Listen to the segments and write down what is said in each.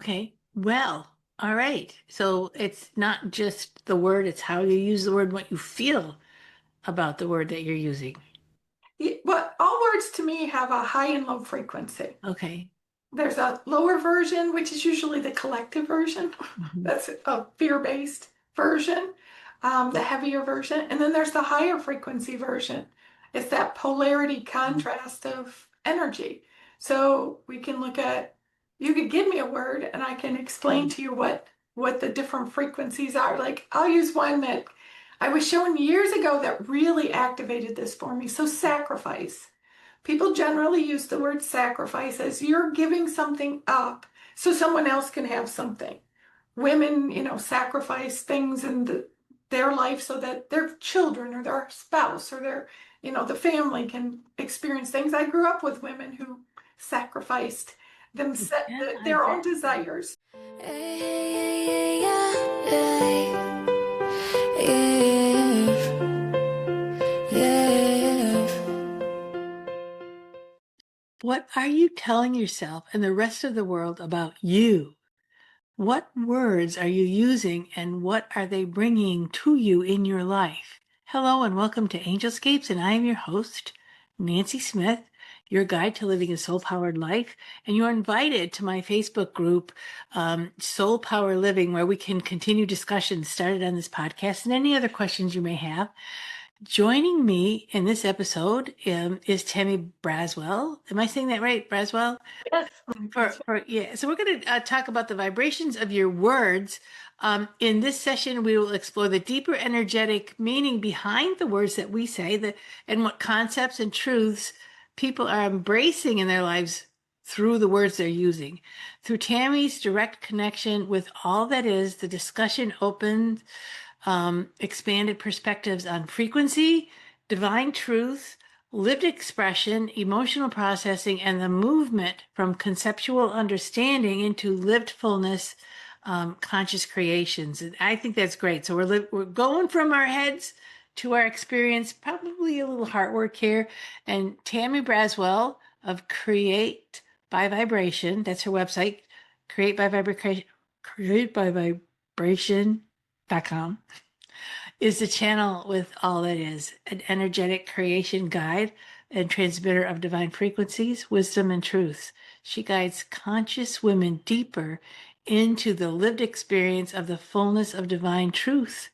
Okay. Well, all right. So it's not just the word, it's how you use the word, what you feel about the word that you're using. But all words to me have a high and low frequency. Okay. There's a lower version, which is usually the collective version. Mhm. That's a fear-based version, the heavier version. And then there's the higher frequency version. It's that polarity contrast of energy. So we can look at, you could give me a word and I can explain Mhm. to you what the different frequencies are. Like I'll use one that I was shown years ago that really activated this for me. So sacrifice. People generally use the word sacrifice as you're giving something up so someone else can have something. Women, sacrifice things in their life so that their children or their spouse or the family can experience things. I grew up with women who sacrificed Yeah, I their own bet. desires. What are you telling yourself and the rest of the world about you? What words are you using and what are they bringing to you in your life? Hello and welcome to Angelscapes, and I am your host, Nancy Smith, your guide to living a soul powered life. And you're invited to my Facebook group, Soul Power Living, where we can continue discussions started on this podcast and any other questions you may have. Joining me in this episode is Tammy Braswell. Am I saying that right, Braswell? Yes. Yeah, so we're going to talk about the vibrations of your words. In this session, we will explore the deeper energetic meaning behind the words that we say, and what concepts and truths people are embracing in their lives through the words they're using. Through Tammy's direct connection with all that is, the discussion opens expanded perspectives on frequency, divine truth, lived expression, emotional processing, and the movement from conceptual understanding into lived fullness, conscious creations. And I think that's great. So we're going from our heads to our experience, probably a little heart work here. And Tammy Braswell of Create by Vibration, that's her website, create by vibration, createbywvibration.com is the channel with all that is an energetic creation guide and transmitter of divine frequencies, wisdom, and truths. She guides conscious women deeper into the lived experience of the fullness of divine truth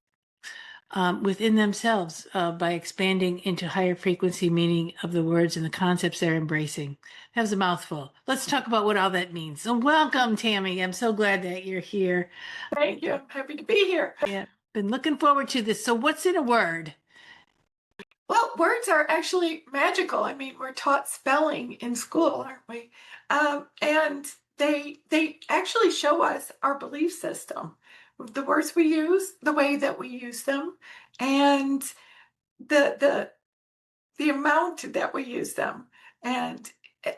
within themselves by expanding into higher frequency meaning of the words and the concepts they're embracing. That was a mouthful. Let's talk about what all that means. So, welcome, Tammy. I'm so glad that you're here. Thank you. I'm happy to be here. Yeah, been looking forward to this. So, what's in a word? Well, words are actually magical. I mean, we're taught spelling in school, aren't we? And they actually show us our belief system, the words we use, the way that we use them, and the the the amount that we use them. And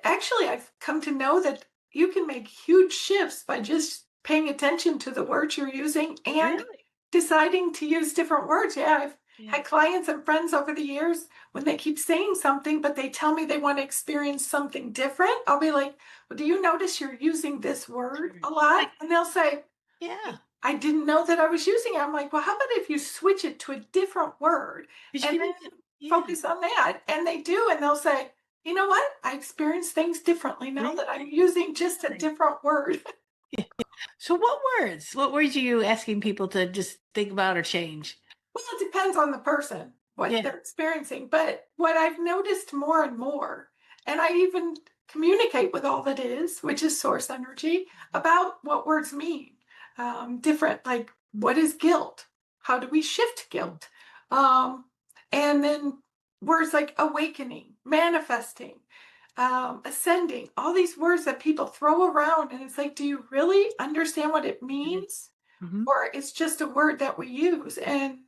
actually, I've come to know that you can make huge shifts by just paying attention to the words you're using and Really? deciding to use different words. Yeah, I've Yeah. had clients and friends over the years when they keep saying something, but they tell me they want to experience something different. I'll be like, well, do you notice you're using this word a lot? Like, And they'll say, yeah. I didn't know that I was using it. I'm like, well, how about if you switch it to a different word Because and you then can, yeah. focus on that? And they do, and they'll say, you know what? I experience things differently now that I'm using just a Really? different word. So, what words? What words are you asking people to just think about or change? Well, it depends on the person, what Yeah. they're experiencing. But what I've noticed more and more, and I even communicate with all that is, which is source energy, about what words mean. Different, like what is guilt? How do we shift guilt? Um, and then words like awakening, manifesting, ascending, all these words that people throw around. And it's like, do you really understand what it means? Mm-hmm. Or it's just a word that we use. And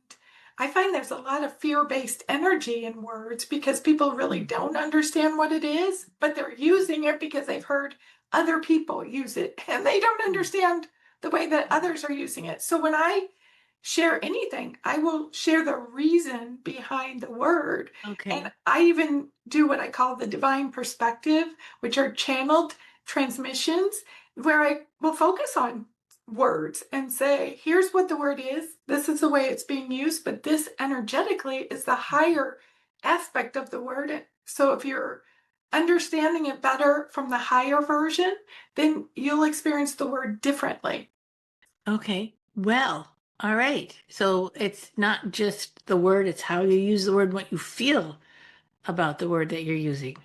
I find there's a lot of fear based energy in words because people really don't understand what it is, but they're using it because they've heard other people use it and they don't understand the way that others are using it. So when I share anything, I will share the reason behind the word. And Okay. I even do what I call the divine perspective, which are channeled transmissions where I will focus on words and say, here's what the word is. This is the way it's being used, but this energetically is the higher aspect of the word. So if you're understanding it better from the higher version, then you'll experience the word differently. Okay. Well, all right. So it's not just the word, it's how you use the word, what you feel about the word that you're using.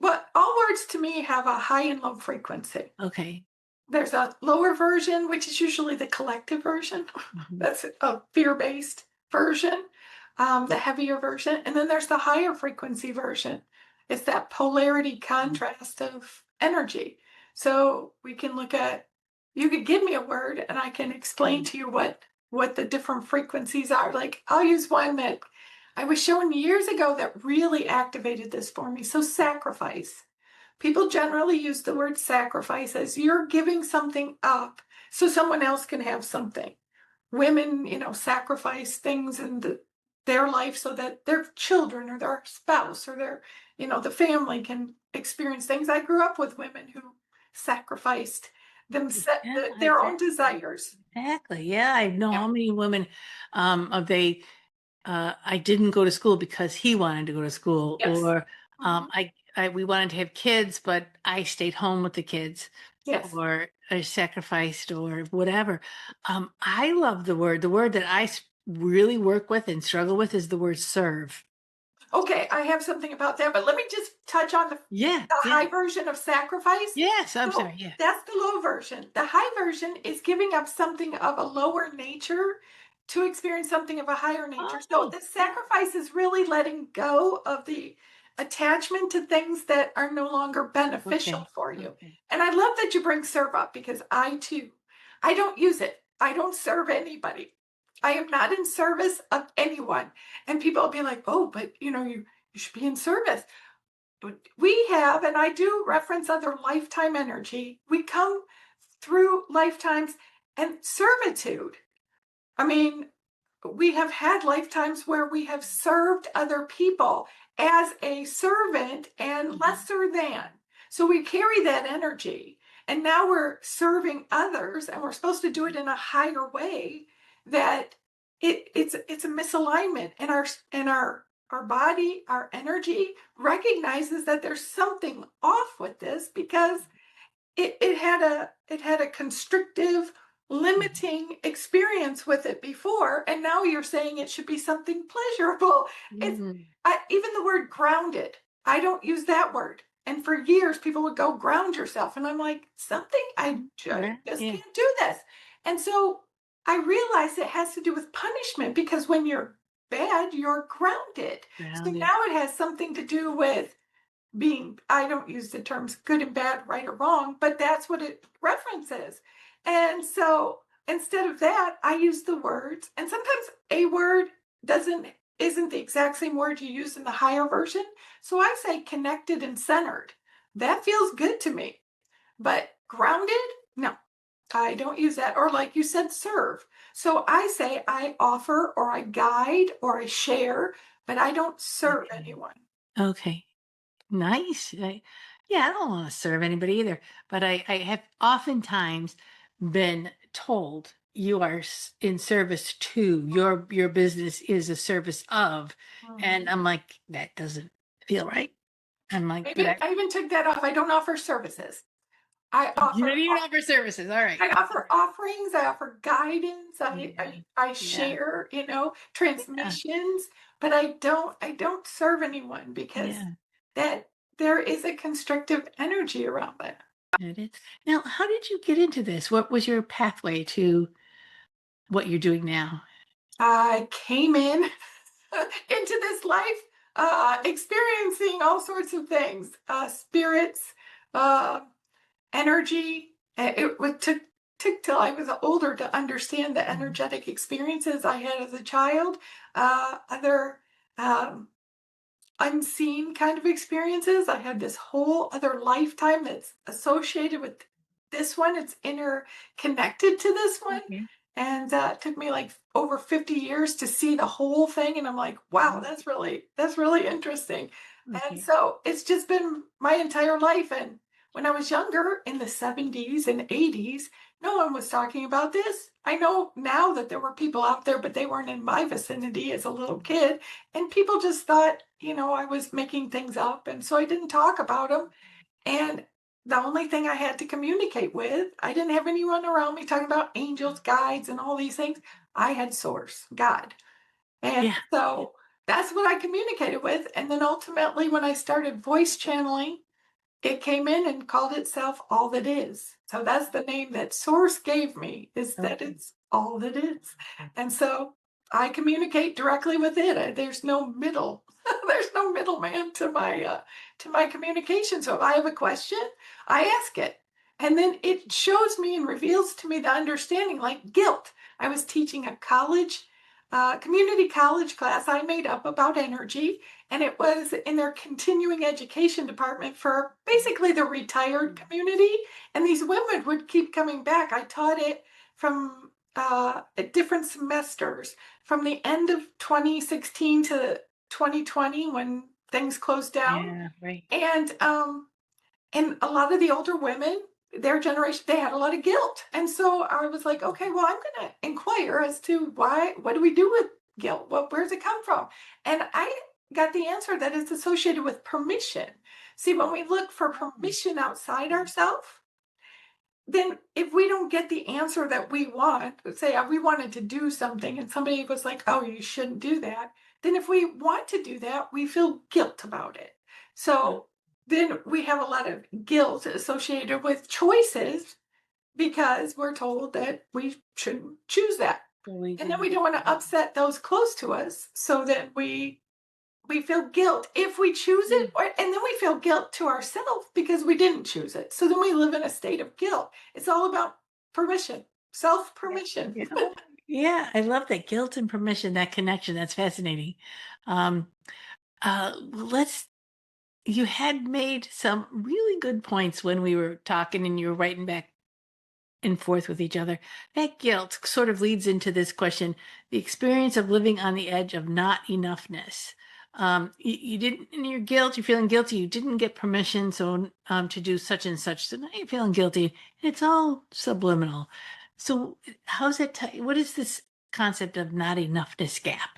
But all words to me have a high and low frequency. Okay. There's a lower version, which is usually the collective version. Mhm. That's a fear-based version, the heavier version. And then there's the higher frequency version. It's that polarity contrast of energy. So we can look at, you could give me a word and I can explain Okay. to you what the different frequencies are. Like I'll use one that I was shown years ago that really activated this for me. So sacrifice. People generally use the word sacrifice as you're giving something up so someone else can have something. Women, sacrifice things in their life so that their children or their spouse or the family can experience things. I grew up with women who sacrificed Yeah, their own desires. exactly. Yeah, I know Yeah. how many women of they I didn't go to school because he wanted to go to school, Yes. or Mhm. I we wanted to have kids, but I stayed home with the kids, Yes. or I sacrificed, or whatever. I love the word. The word that really work with and struggle with is the word serve. Okay, I have something about that, but let me just touch on Yeah, the yeah. high version of sacrifice. Yes, I'm So sorry. Yeah. that's the low version. The high version is giving up something of a lower nature to experience something of a higher nature. So Oh, the yeah. sacrifice is really letting go of the attachment to things that are no longer beneficial Okay. for you. Okay. And I love that you bring serve up because I too, I don't use it. I don't serve anybody. I am not in service of anyone. And people will be like, oh, but you should be in service. But we have, and I do reference other lifetime energy, we come through lifetimes and servitude. I mean, we have had lifetimes where we have served other people as a servant and Mhm. lesser than. So we carry that energy. And now we're serving others and we're supposed to do it in a higher way that it's a misalignment and our body, our energy recognizes that there's something off with this because it had a constrictive limiting experience with it before, and now you're saying it should be something pleasurable. it's Mhm. Even the word grounded, I don't use that word, and for years people would go ground yourself, and I'm like, something I Yeah. just Yeah. can't do this. And so I realized it has to do with punishment because when you're bad you're grounded. So Grounded. now it has something to do with being, I don't use the terms good and bad, right or wrong, but that's what it references. And so instead of that, I use the words, and sometimes a word doesn't isn't the exact same word you use in the higher version. So I say connected and centered. That feels good to me. But grounded, no, I don't use that. Or like you said, serve. So I say I offer or I guide or I share, but I don't serve Okay. anyone. Okay. Nice. Yeah, I don't want to serve anybody either, but I have oftentimes been told you are in service to your business is a service of, and Mhm. I'm like, that doesn't feel right. I'm like, but I even took that off. I don't offer services. I you offer don't even offer services. All right. I offer offerings, I offer guidance, Yeah. I Yeah. share, Yeah. transmissions, but I don't serve anyone because Yeah. that there is a constrictive energy around that. It is. Now, how did you get into this? What was your pathway to what you're doing now? I came in into this life experiencing all sorts of things, spirits, uh, energy. It took till I was older to understand the Mhm. energetic experiences I had as a child, other um, unseen kind of experiences. I had this whole other lifetime that's associated with this one. It's interconnected to this one. Okay. And it took me like over 50 years to see the whole thing. And I'm like, wow, Mhm. that's really interesting. And Okay. so it's just been my entire life. And when I was younger in the 70s and 80s, no one was talking about this. I know now that there were people out there, but they weren't in my vicinity as a little kid. And people just thought, I was making things up. And so I didn't talk about them. And the only thing I had to communicate with, I didn't have anyone around me talking about angels, guides, and all these things. I had source, God. And Yeah. so that's what I communicated with. And then ultimately, when I started voice channeling, it came in and called itself All That Is. So that's the name that Source gave me, is that Okay. it's all that is. And so I communicate directly with it. There's no middle. There's no middleman to my communication. So if I have a question, I ask it. And then it shows me and reveals to me the understanding, like guilt. I was teaching a community college class I made up about energy, and it was in their continuing education department for basically the retired community. And these women would keep coming back. I taught it from at different semesters from the end of 2016 to 2020 when things closed down. Yeah. Right. And a lot of the older women, their generation, they had a lot of guilt. And so I was like, okay, well, I'm going to inquire as to what do we do with guilt? Where's it come from? And I got the answer that it's associated with permission. See, when we look for permission outside ourselves, then if we don't get the answer that we want, say we wanted to do something and somebody was like, oh, you shouldn't do that. Then if we want to do that, we feel guilt about it. So then we have a lot of guilt associated with choices because we're told that we shouldn't choose that. Believe And then in. we don't want to upset those close to us. So that we feel guilt if we choose Yeah. it, and then we feel guilt to ourselves because we didn't choose it. So then we live in a state of guilt. It's all about permission, self Yeah. permission. Yeah. Oh, yeah. I love that guilt and permission, that connection. That's fascinating. Um, let's, you had made some really good points when we were talking and you were writing back and forth with each other. That guilt sort of leads into this question, the experience of living on the edge of not enoughness. You didn't, in your guilt, you're feeling guilty. You didn't get permission to do such and such. So now you're feeling guilty. And it's all subliminal. So, how's that? What is this concept of not enoughness gap?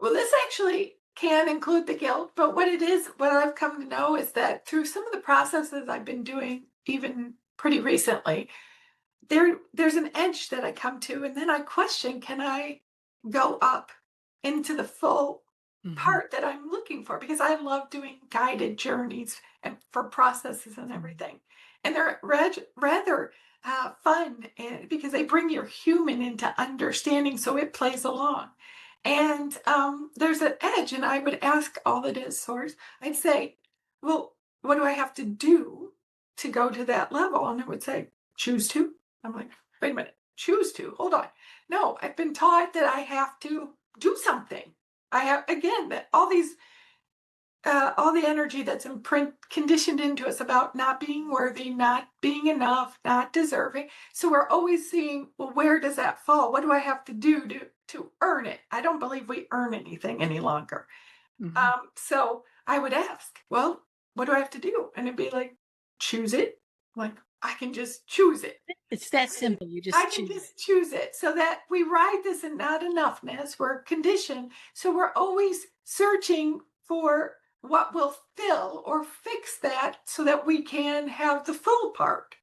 Well, this actually can include the guilt, but what it is, what I've come to know is that through some of the processes I've been doing, even pretty recently, there's an edge that I come to, and then I question, can I go up into the full Hmm. part that I'm looking for? Because I love doing guided journeys and for processes and everything. And they're rather fun because they bring your human into understanding so it plays along. And there's an edge, and I would ask all that is source. I'd say, well, what do I have to do to go to that level? And it would say, choose to. I'm like, wait a minute, choose to. Hold on. No, I've been taught that I have to do something. I have, again, that all the energy that's conditioned into us about not being worthy, not being enough, not deserving. So we're always seeing, well, where does that fall? What do I have to do to earn it? I don't believe we earn anything any longer. Hmm. So I would ask, well, what do I have to do? And it'd be like, choose it. Like, I can just choose it. It's that simple. You I just can choose just choose it so that we ride this and not enoughness. We're conditioned. So we're always searching for what will fill or fix that so that we can have the full part.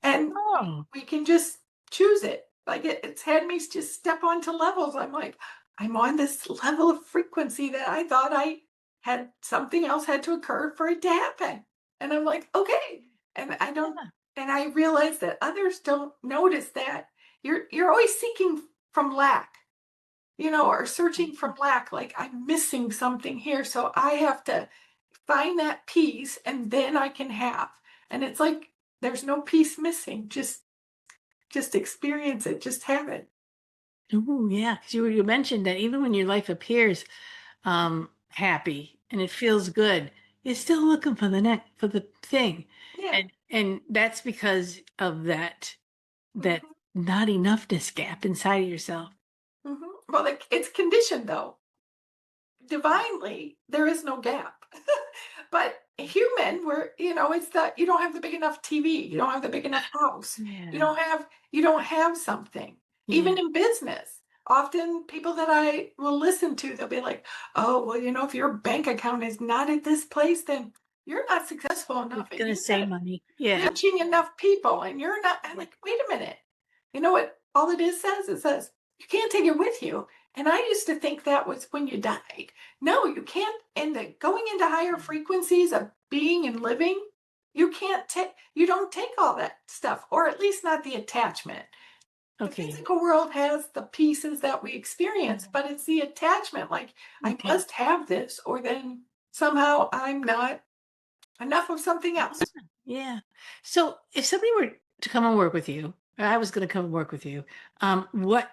And it. we can just choose it. Like it's had me just step onto levels. I'm like, I'm on this level of frequency that I thought I had something else had to occur for it to happen. And I'm like, okay. And I don't Yeah. and I realize that others don't notice that. You're always seeking from lack, or searching from lack, like I'm missing something here. So I have to find that piece and then I can have. And it's like there's no piece missing. Just experience it, just have it. Ooh, yeah, because you mentioned that even when your life appears happy and it feels good, you're still looking for the thing, Yeah. and that's because of that Hmm. not enoughness gap inside of yourself. Hmm. Well, like, it's conditioned though. Divinely, there is no gap. But human where it's that you don't have the big enough TV, you don't have the big enough house, you Yeah. don't have you don't have something. Yeah. Even in business, often people that I will listen to, they'll be like, oh well, if your bank account is not at this place, then you're not successful enough It's and gonna you're save not money. Yeah. reaching enough people and you're not. I'm Yeah. like, wait a minute, you know what all it is says? It says you can't take it with you. And I used to think that was when you died. No, you can't. And the going into higher frequencies of being and living, you don't take all that stuff, or at least not the attachment. The Okay. physical world has the pieces that we experience, but it's the attachment. Like, I Okay. must have this, or then somehow I'm not enough of something else. Yeah. So if somebody were to come and work with you, or I was going to come and work with you, what,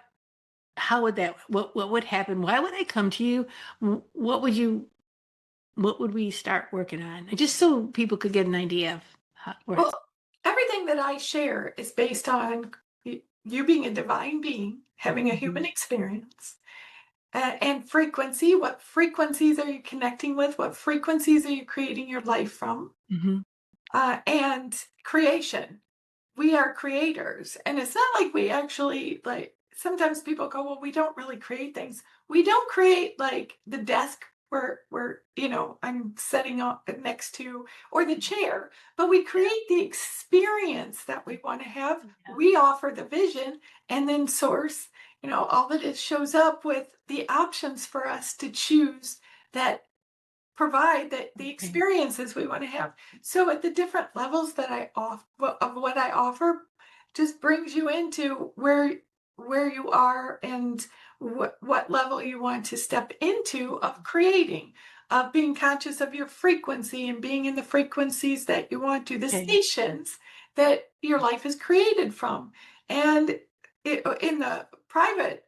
how would that, what would happen? Why would I come to you? What would we start working on? Just so people could get an idea of how, where it's, Well, everything that I share is based on you being a divine being, having a human Mhm. experience, and frequency. What frequencies are you connecting with? What frequencies are you creating your life from? Mhm. And creation. We are creators. And it's not like we actually, like, sometimes people go, well, we don't really create things. We don't create like the desk where I'm setting up next to, or the chair, but we create the experience that we want to have. Yeah. We offer the vision, and then source, all that it shows up with the options for us to choose that provide the Okay. experiences we want to have. So at the different levels that I off of what I offer, just brings you into where you are and what level you want to step into of creating, of being conscious of your frequency and being in the frequencies that you want to, the Okay. stations that your life is created from. And in the private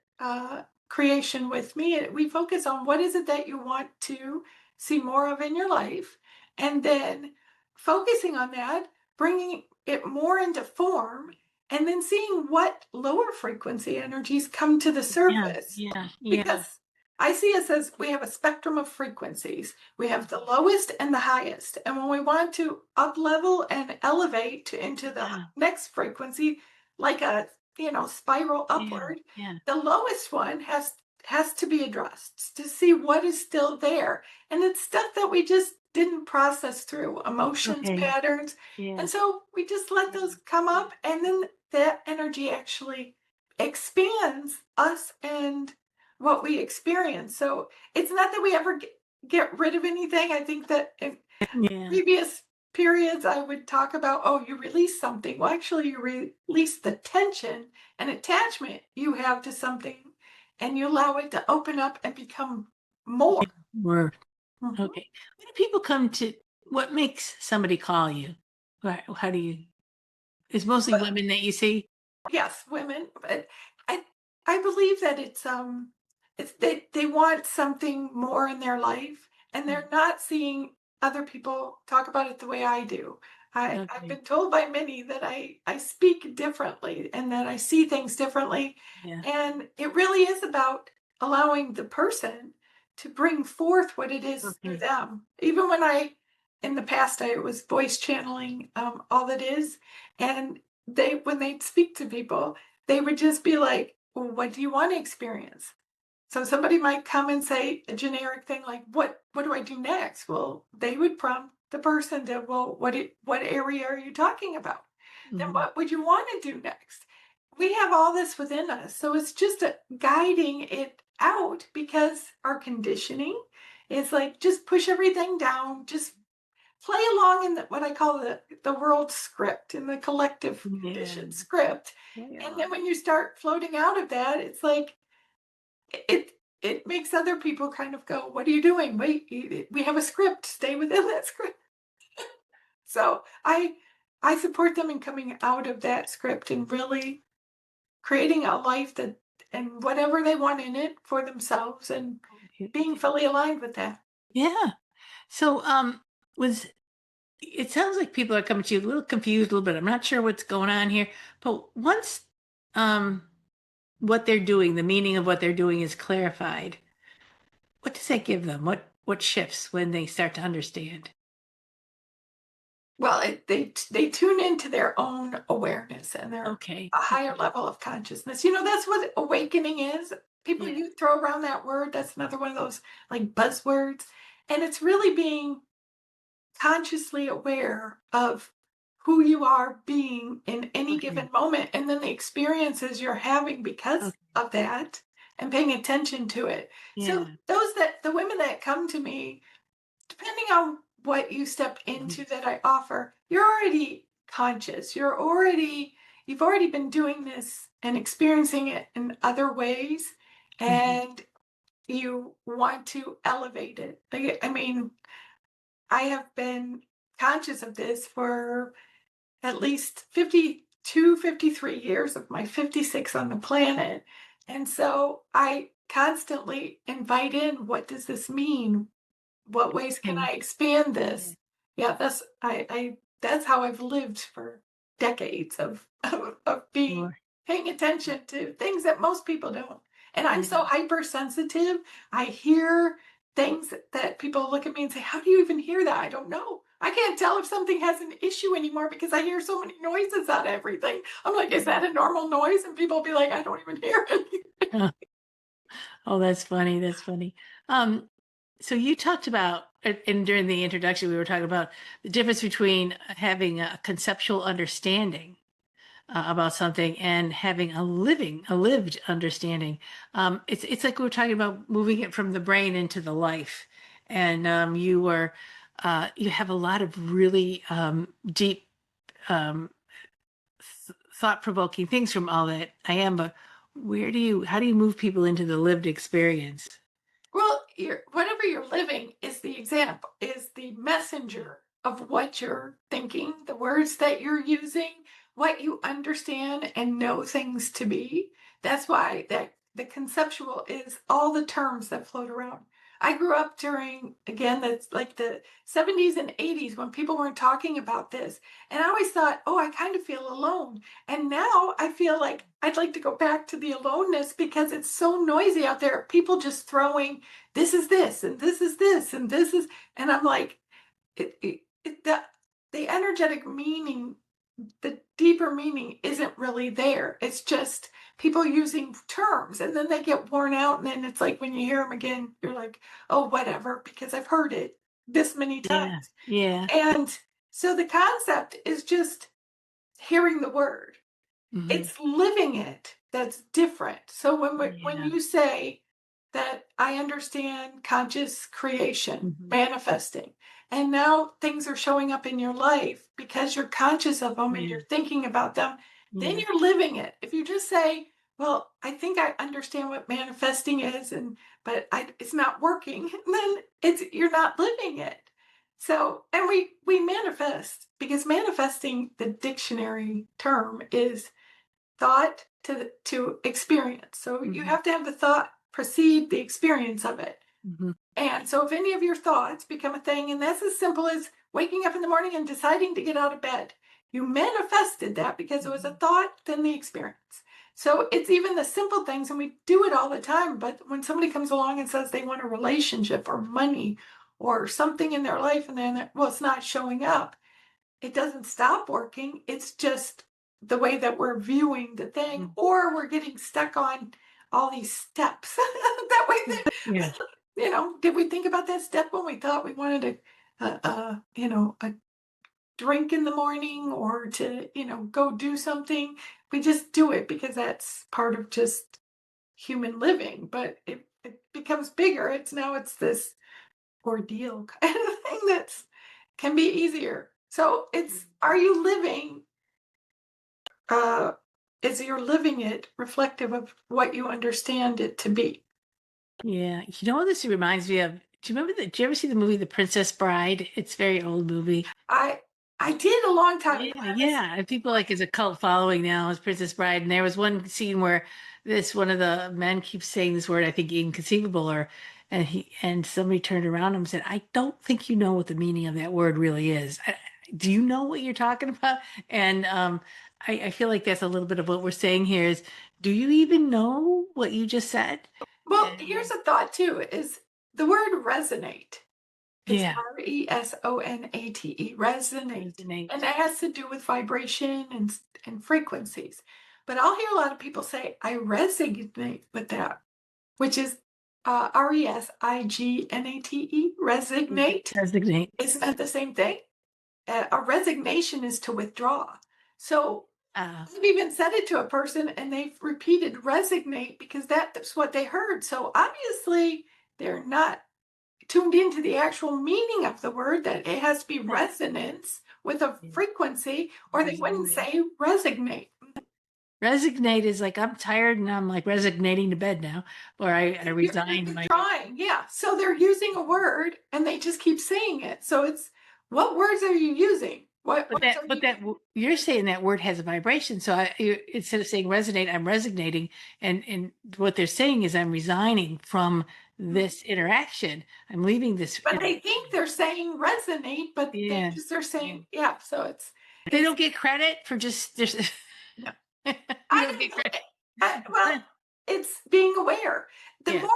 creation with me, we focus on what is it that you want to see more of in your life, and then focusing on that, bringing it more into form, and then seeing what lower frequency energies come to the Yeah. surface. Yeah. Yeah. Because I see us as we have a spectrum of frequencies. We have the lowest and the highest. And when we want to up level and elevate into the Yeah. next frequency, like a spiral Yeah. upward, Yeah. the lowest one has to be addressed to see what is still there. And it's stuff that we just didn't process through, emotions, Okay. patterns. Yeah. And so we just let those come up, and then that energy actually expands us and what we experience. So it's not that we ever get rid of anything. I think that in Yeah. previous periods, I would talk about, oh, you release something. Well, actually, you release the tension and attachment you have to something, and you allow it to open up and become more. Word. Mhm. Okay. When do people come to, what makes somebody call you? How do you, it's mostly But women that you see? yes, women, but I I believe that it's they want something more in their life, and they're not seeing other people talk about it the way I do. I've Okay. been told by many that I speak differently and that I see things differently. Yeah. And it really is about allowing the person to bring forth what it is through Okay. them. Even when in the past, I was voice channeling all that is, and they when they'd speak to people, they would just be like, well, what do you want to experience? So somebody might come and say a generic thing like, what do I do next? Well, they would prompt the person to, well, what area are you talking about? Then Mhm. what would you want to do next? We have all this within us. So it's just guiding it out, because our conditioning is like, just push everything down, just play along in what I call the world script, in the collective Yeah. conditioned script. And Yeah. then when you start floating out of that, it's like it makes other people kind of go, "What are you doing? Wait, we have a script. Stay within that script." So I support them in coming out of that script and really creating a life that and whatever they want in it for themselves, and Okay. being Okay. fully aligned with that. Yeah. So, was it sounds like people are coming to you a little confused, a little bit. I'm not sure what's going on here, but once, um, what they're doing, the meaning of what they're doing is clarified, what does that give them? What shifts when they start to understand? Well, they tune into their own awareness and their Okay. a higher Okay. level of consciousness. You know, that's what awakening is. People Yeah. you throw around that word. That's another one of those like buzzwords, and it's really being consciously aware of who you are being in any Okay. given moment, and then the experiences you're having because Okay. of that, and paying attention to it. So Yeah. the women that come to me, depending on what you step Mhm. into that I offer, you're already conscious. You've already been doing this and experiencing it in other ways, Mhm. and you want to elevate it. I mean, I have been conscious of this for at least 52, 53 years of my 56 on the planet. And so I constantly invite in, what does this mean? What ways can Okay. I expand Yeah. this? Yeah, I that's how I've lived for decades of being Sure. paying attention to things that most people don't. And I'm Yeah. so hypersensitive. I hear things that people look at me and say, "How do you even hear that?" I don't know. I can't tell if something has an issue anymore because I hear so many noises out of everything. I'm like, "Is that a normal noise?" And people will be like, "I don't even hear it." Yeah. Oh, that's funny. That's funny. Um, so you talked about, and during the introduction, we were talking about the difference between having a conceptual understanding about something and having a lived understanding. It's like we were talking about moving it from the brain into the life, and you have a lot of really deep, um, thought provoking things from all that I am. But how do you move people into the lived experience? Well, whatever you're living is the example, is the Yeah. messenger of what you're thinking, the words that you're using, what you understand and know things to be. That's why that the conceptual is all the terms that float around. I grew up during, again, that's like the 70s and 80s when people weren't talking about this. And I always thought, oh, I kind of feel alone. And now I feel like I'd like to go back to the aloneness because it's so noisy out there. People just throwing this is this and this is this and this is, and I'm like, the energetic meaning, the deeper meaning isn't really there. It's just people using terms, and then they get worn out, and then it's like when you hear them again, you're like, oh, whatever, because I've heard it this many Yeah. times. Yeah. And so the concept is just hearing the word, Hmm. it's living it that's different. So when Yeah. you say that I understand conscious creation, Hmm. manifesting, and now things are showing up in your life because you're conscious of them and Yeah. you're thinking about them, then Yeah. you're living it. If you just say, "Well, I think I understand what manifesting is, and but it's not working," then it's you're not living it. So, and we manifest because manifesting, the dictionary term is thought to experience. So you Hmm. have to have the thought precede the experience of it. Hmm. And so if any of your thoughts become a thing, and that's as simple as waking up in the morning and deciding to get out of bed, you manifested that because it was a Hmm. thought, then the experience. So it's even the simple things, and we do it all the time. But when somebody comes along and says they want a relationship or money or something in their life, and then, well, it's not showing up, it doesn't stop working. It's just the way that we're viewing the thing, or we're getting stuck on all these steps. That way, Yeah. did we think about that step when we thought we wanted a drink in the morning or to, go do something? We just do it because that's part of just human living, but it becomes bigger. It's this ordeal kind of thing that's can be easier. So it's, are you living, uh, is your living it reflective of what you understand it to be? Yeah. You know what this reminds me of? Do you ever see the movie The Princess Bride? It's a very old movie. I I did a long time Yeah, ago. I haven't seen yeah. And people like it's a cult following now as Princess Bride. And there was one scene where this one of the men keeps saying this word, I think inconceivable, and somebody turned around and said, I don't think you know what the meaning of that word really is. Do you know what you're talking about? And I feel like that's a little bit of what we're saying here is, do you even know what you just said? Well, here's And a thought too, is the word resonate. It's Yeah. resonate, resonate. And Resonate. that has to do with vibration and frequencies. But I'll hear a lot of people say, I resonate with that, which is resignate, resignate. Resonate. Isn't that the same thing? A resignation is to withdraw. So Uh, I've even said it to a person and they've repeated resignate because that's what they heard. So obviously they're not tuned into the actual meaning of the word, that it has to be resonance with a frequency, or they wouldn't say resignate. Resignate is like I'm tired and I'm like resignating to bed now, or I resigned You're my. trying, yeah. So they're using a word and they just keep saying it. So it's, what words are you using? What But words that, are but you? that you're saying that word has a vibration. So instead of saying resonate, I'm resignating, and what they're saying is I'm resigning from this interaction. I'm leaving this. But they think they're saying resonate, but Yeah, they're yeah. saying, yeah. So They it's don't get credit for just. no. You I don't get don't know. credit. Well, it's being aware. The Yeah, more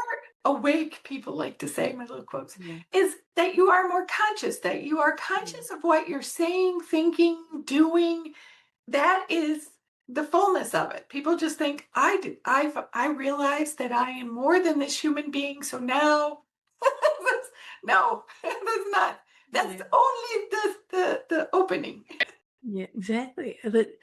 awake, people like to say, my little quotes, yeah, is that you are more conscious, that you are yeah. conscious of what you're saying, thinking, doing. That is the fullness of it. People just think, I realized that I am more than this human being. So now, no, that's not. That's Yeah. only the opening. Yeah, exactly. But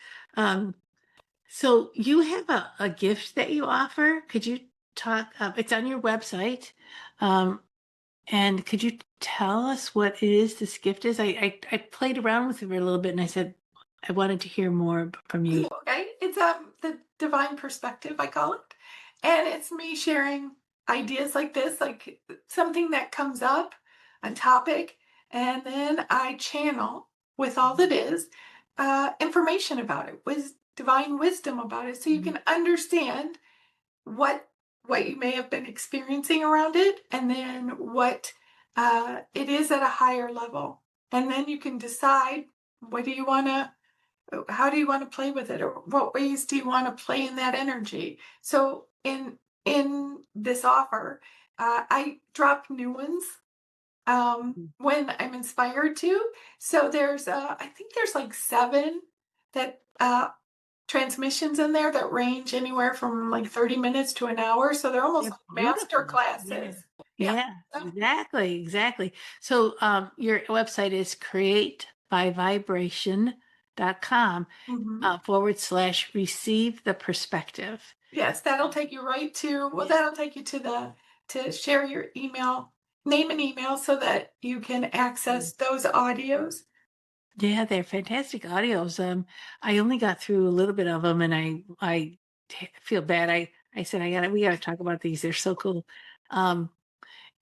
so you have a gift that you offer. Could you talk? It's on your website. Um, and could you tell us what it is this gift is? I played around with it for a little bit and I said I wanted to hear more from you. Okay, it's the divine perspective, I call it, and it's me sharing ideas like this, like something that comes up, a topic, and then I channel with all that is information about it, with divine wisdom about it, so you Mhm. can understand what what you may have been experiencing around it, and then what it is at a higher level, and then you can decide, what do you want to, how do you want to play with it, or what ways do you want to play in that energy. So in this offer, I drop new ones when I'm inspired to. So there's I think there's like 7 that transmissions in there that range anywhere from like 30 minutes to an hour, so they're almost They're like master beautiful. Yeah. classes. Yeah. Yeah, So, exactly, exactly. So your website is createbyvibration.com mhm. / receive the perspective. Yes, that'll take you right to, well, Yeah. that'll take you to to share your email, name and email, so that you can access those audios. Yeah, they're fantastic audios. I only got through a little bit of them, and feel bad. I said we gotta talk about these. They're so cool. Um,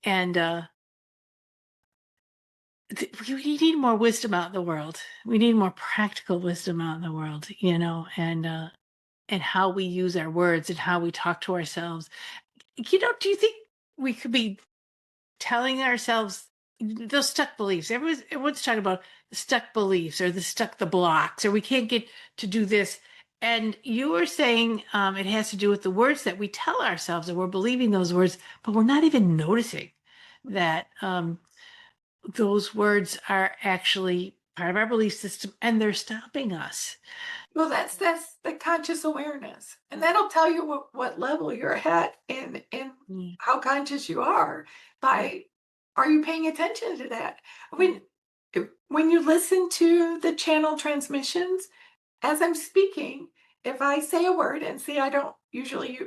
and we need more wisdom out in the world. We need more practical wisdom out in the world, and how we use our words and how we talk to ourselves. Do you think we could be telling ourselves those stuck beliefs? Everyone's talking about the stuck beliefs or the blocks, or we can't get to do this. And you were saying it has to do with the words that we tell ourselves, and we're believing those words, but we're not even noticing that those words are actually part of our belief system, and they're stopping us. Well, that's the conscious awareness, and that'll tell you what level you're at, and Mm, how conscious you are by, are you paying attention to that? mm, When you listen to the channel transmissions, as I'm speaking, if I say a word, and see, I don't usually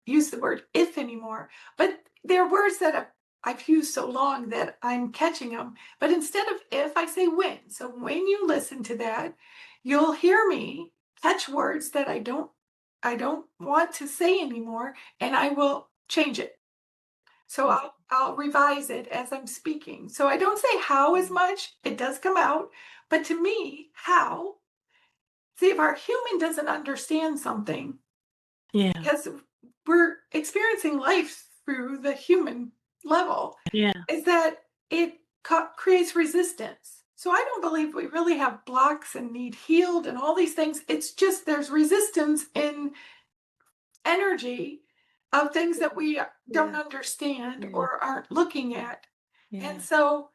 use the word if anymore, but there are words that I've used so long that I'm catching them. But instead of if, I say when. So when you listen to that, you'll hear me catch words that I don't want to say anymore, and I will change it. So mm, I'll revise it as I'm speaking. So I don't say how as mm. much. It does come out, but to me, how. See, if our human doesn't understand something, Yeah, because we're experiencing life through the human level, yeah, is that it creates resistance. So I don't believe we really have blocks and need healed and all these things. It's just there's resistance in energy of things that we don't yeah, understand yeah, or aren't looking at. And yeah. so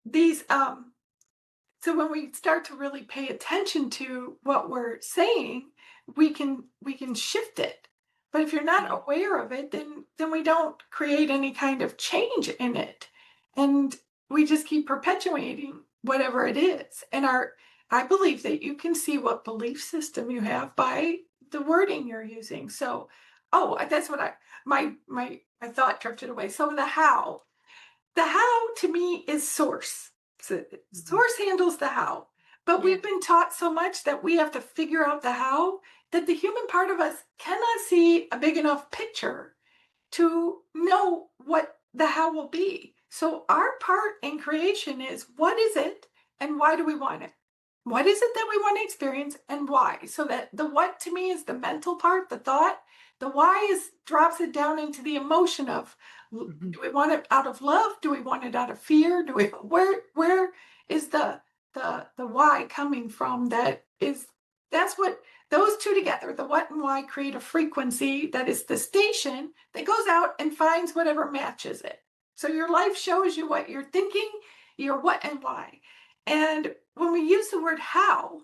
these so when we start to really pay attention to what we're saying, we can shift it. But if you're not Yeah. aware of it, then we don't create any kind of change in it. And we just keep perpetuating whatever it is. And our I believe that you can see what belief system you have by the wording you're using. So, oh, that's what my thought drifted away. So the how to me is source. So Mhm. source handles the how. But Yeah. we've been taught so much that we have to figure out the how that the human part of us cannot see a big enough picture to know what the how will be. So our part in creation is what is it and why do we want it? What is it that we want to experience and why? So that the what to me is the mental part, the thought. The why is drops it down into the emotion of Mhm. do we want it out of love? Do we want it out of fear? Do we where is the why coming from? That's what those two together, the what and why, create a frequency that is the station that goes out and finds whatever matches it. So your life shows you what you're thinking, your what and why. And when we use the word how,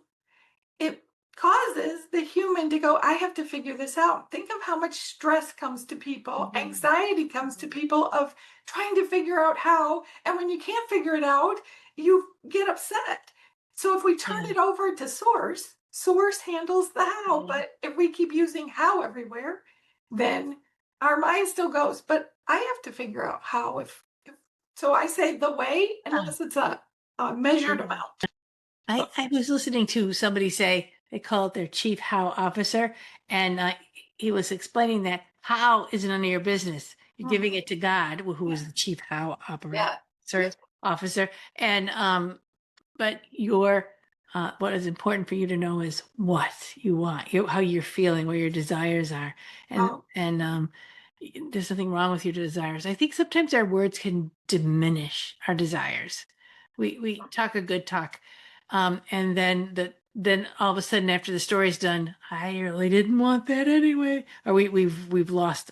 it causes the human to go, I have to figure this out. Think of how much stress comes to people, Mhm. anxiety comes to Mhm. people of trying to figure out how. And when you can't figure it out, you get upset. So if we turn Yeah. it over to source, source handles the how. Yeah. But if we keep using how everywhere, then our mind still goes, but I have to figure out how. If so I say the way, Ah, unless it's a measured yeah. amount. I was listening to somebody say they call it their chief how officer, and he was explaining that how is none of your business. You're giving Mhm. it to God, who Yeah. is the chief how Yeah. officer, and but your what is important for you to know is what you want, how you're feeling, where your desires are, and Oh, there's nothing wrong with your desires. I think sometimes our words can diminish our desires. We talk a good talk, and then all of a sudden after the story's done, I really didn't want that anyway, or we've lost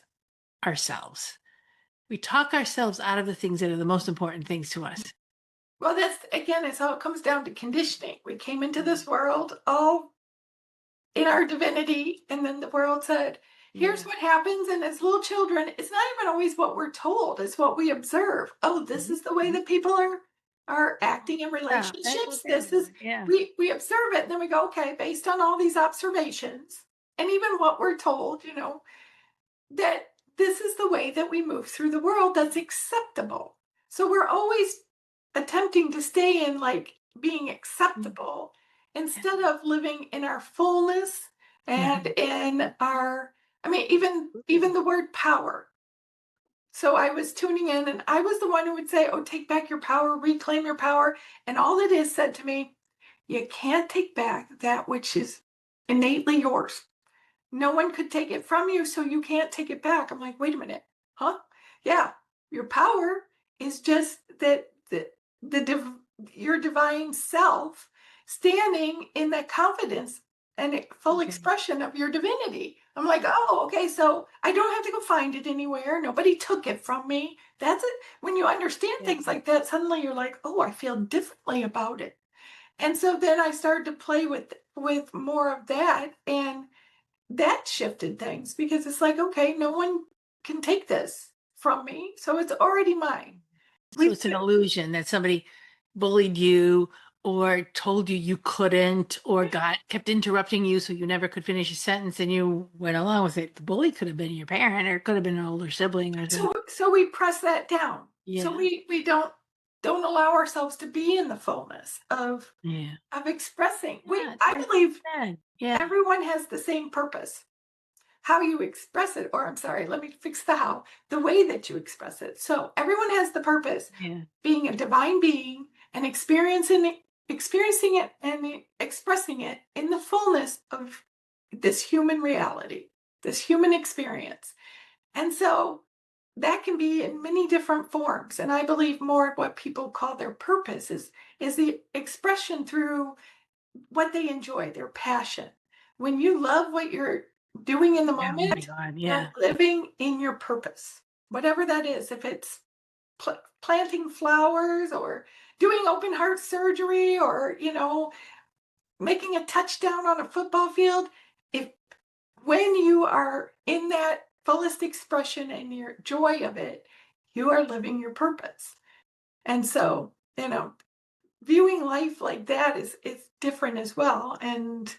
ourselves. We talk ourselves out of the things that are the most important things to us. well, that's again, it's all it comes down to conditioning. We came into Mm. this world all in our divinity, and then the world said, here's Yeah. what happens. And as little children, it's not even always what we're told, it's what we observe. Oh, this Mhm. is the way Mhm. that people are acting in Yeah, that's what relationships. they're This is doing. Yeah. we observe it, and then we go, okay, based on all these observations, and even what we're told, that this is the way that we move through the world that's acceptable. So we're always attempting to stay in like being Mm. acceptable instead of living in our fullness and Mhm. in our I mean even the word power. So I was tuning in and I was the one who would say, "Oh, take back your power, reclaim your power." And all it is said to me, "You can't take back that which is innately yours. No one could take it from you, so you can't take it back." I'm like, wait a minute, huh? Yeah, your power is just that your divine self standing in that confidence and full Okay. expression of your divinity. I'm like, Yeah. oh, okay, so I don't have to go find it anywhere. Nobody took it from me. That's it. When you understand Yeah. things like that, suddenly you're like, oh, I feel differently about it. And so then I started to play with more of that, and that shifted things because it's like, okay, no one can take this from me, so it's already mine. So We it's an illusion that somebody bullied you or told you you couldn't or got kept interrupting you so you never could finish a sentence and you went along with it. The bully could have been your parent or it could have been an older sibling or something. so we press that down. So Yeah. we don't allow ourselves to be in the fullness Yeah. of expressing. Yeah. It's I like you believe said. Yeah. everyone has the same purpose. How you express it, or I'm sorry, let me fix the how, the way that you express it. So everyone has the purpose, Yeah. being a divine being and experiencing it and expressing it in the fullness of this human reality, this human experience. And so that can be in many different forms. And I believe more what people call their purpose is the expression through what they enjoy, their passion. When you love what you're doing in the Oh my moment, God. you're Yeah. living in your purpose, whatever that is. If it's planting flowers or doing open heart surgery or, making a touchdown on a football field. If when you are in that fullest expression and your joy of it, you are living your purpose. And so, viewing life like that is different as well. And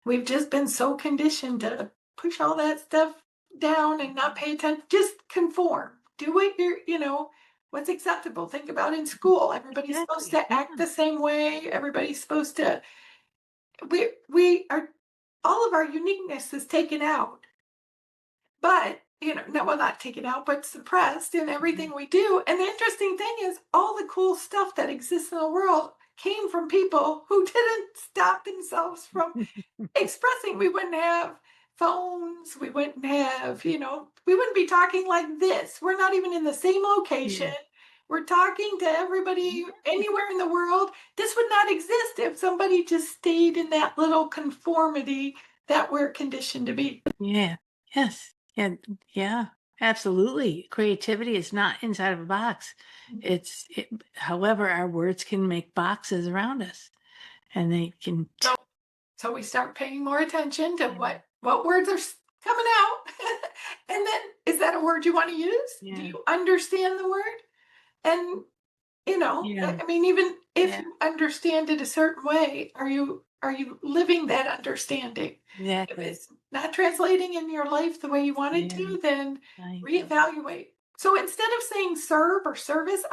we've just been so conditioned to push all that stuff down and not pay attention, just conform. Do what what's acceptable. Think about in school. Everybody's supposed Exactly. to act the same way. Everybody's supposed to we are all of our uniqueness is taken out, but no, well, not taken out, but suppressed in Mhm. everything we do. And the interesting thing is, all the cool stuff that exists in the world came from people who didn't stop themselves from expressing. We wouldn't have phones. We wouldn't have, we wouldn't be talking like this. We're not even in the same location. Yeah. We're talking to everybody Yeah. anywhere in the world. This would not exist if somebody just stayed in that little conformity that we're conditioned to be. Yeah. Yes. Yeah. Yeah. Absolutely. Creativity is not inside of a box. However, our words can make boxes around us, and they can. So we start paying more attention to Yeah. what words are coming out. And then, is that a word you want to use? Do Yeah. you understand the word? And Yeah. I mean, even if Yeah. you understand it a certain way, are you living that understanding? If Exactly. it's not translating in your life the way you want it Yeah. to, then Right. reevaluate. So instead of saying serve or service,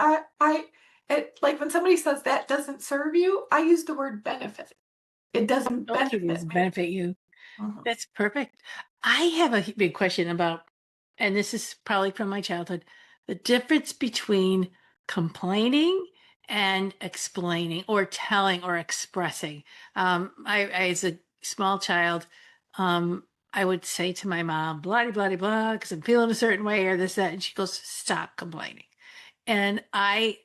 like when somebody says that doesn't serve you, I use the word benefit. It doesn't Okay. Does benefit it me. benefit you? Mhm. That's perfect. I have a big question about, and this is probably from my childhood, the difference between complaining and explaining or telling or expressing. As a small child, I would say to my mom, blah, blah, blah, because I'm feeling a certain way or this, that. And she goes, stop complaining. And I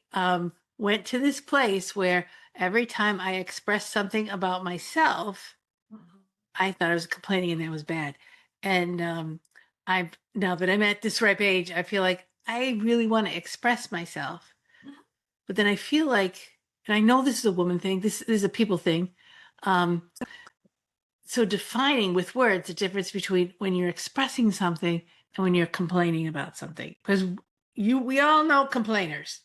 went to this place where every time I expressed something about myself, Mhm. I thought I was complaining and that was bad. And I've now that I'm at this ripe age, I feel like I really want to express myself. But then I feel like, and I know this is a woman thing, this is a people thing. Um, so defining with words the difference between when you're expressing something and when you're complaining about something. Because we all know complainers.